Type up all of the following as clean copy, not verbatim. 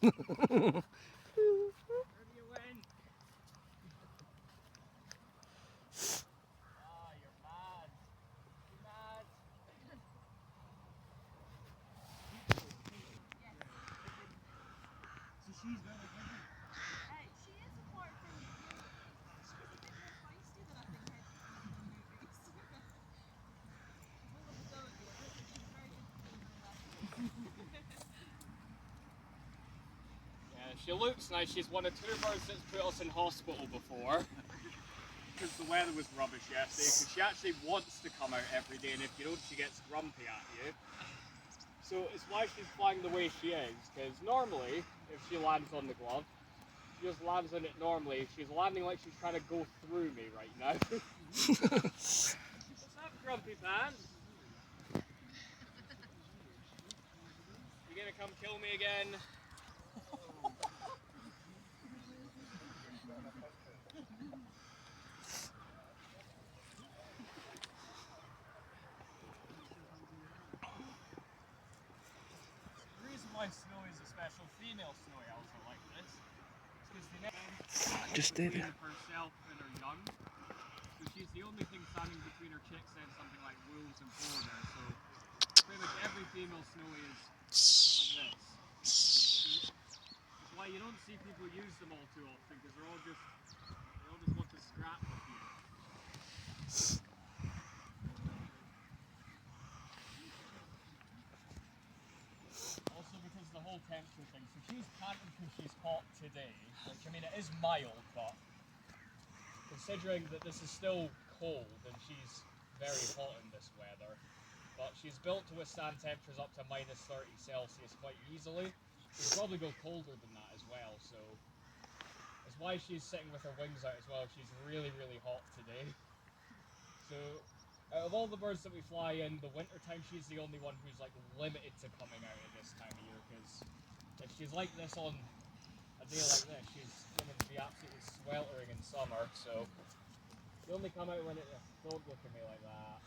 You win. Ah, you're mad. You're mad. So she's very busy. She is apart from movies. She's a bit more feisty than I think I'd seen in the movies. Full of ability. I don't think she's very good at doing her lessons. Yeah, she looks nice. She's one of two birds that's put us in hospital before. Because the weather was rubbish yesterday. Because she actually wants to come out every day, and if you don't, she gets grumpy at you. So it's why she's flying the way she is. Because normally, if she lands on the glove, she just lands on it normally. She's landing like she's trying to go through me right now. What's up, Grumpy Pants? You gonna come kill me again? The reason why Snowy is a special female Snowy also like this is because they never Just did. between herself and her young. So she's the only thing standing between her chicks and something like wolves and polar bears. So pretty much every female Snowy is like this. That's why you don't see people use them all too often because they all just want to scrap with you. Also because the whole temperature thing. So she's panting because she's hot today, which I mean it is mild, but considering that this is still cold and she's very hot in this weather, but she's built to withstand temperatures up to minus 30 Celsius quite easily. She'll probably go colder than that as well, so that's why she's sitting with her wings out as well. She's really, really hot today. So out of all the birds that we fly in the winter time, she's the only one who's like limited to coming out at this time of year, because if she's like this on a day like this, she's going to be absolutely sweltering in summer. So you only come out when it. Don't look at me like that.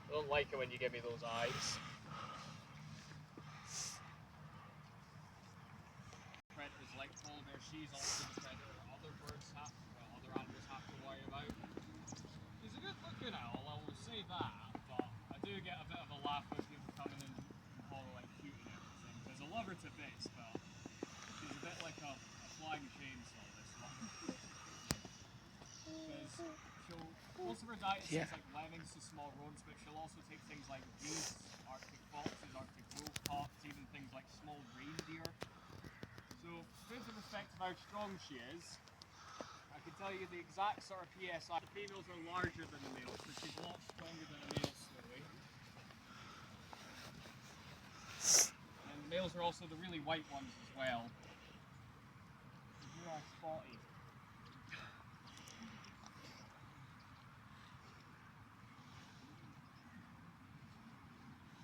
I don't like it when you give me those eyes. Predators like polar bear, she's also the predator other birds have, other animals have to worry about. He's a good looking owl, I will say that, but I do get a bit of a laugh with people coming in and calling her like cute and everything, because I love her to bits, but she's a bit like a flying chainsaw, this one. Because most of her diet is things like lemmings to small rodents, but she'll also take things like geese, Arctic foxes, Arctic wolf pups, even things like small reindeer. So, to put into perspective how strong she is, I can tell you the exact sort of PSI. The females are larger than the males, so she's a lot stronger than a male Snowy. And the males are also the really white ones as well. You are spotty.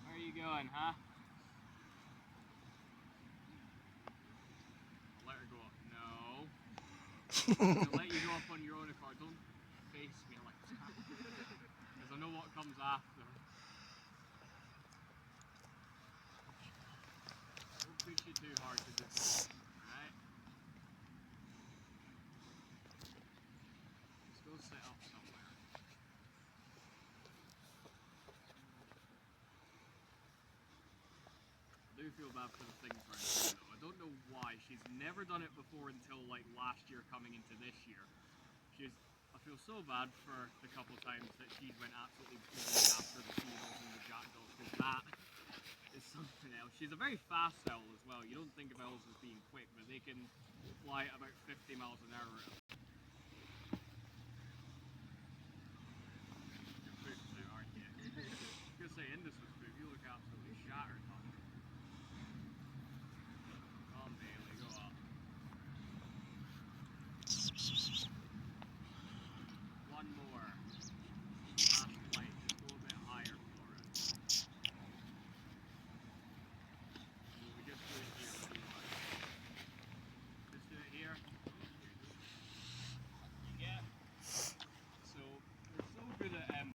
Where are you going, huh? Let her go up. No. I'll let you go up on your own accord. Don't face me like that. Because I know what comes after. Don't push you too hard to this. Right? Let's go sit up somewhere. I do feel bad for the things right now though. I don't know why. She's never done it before until like last year coming into this year. I feel so bad for the couple of times that she went absolutely boring after the seagulls and the jackdaws, because that is something else. She's a very fast owl as well. You don't think of owls as being quick, but they can fly at about 50 miles an hour at a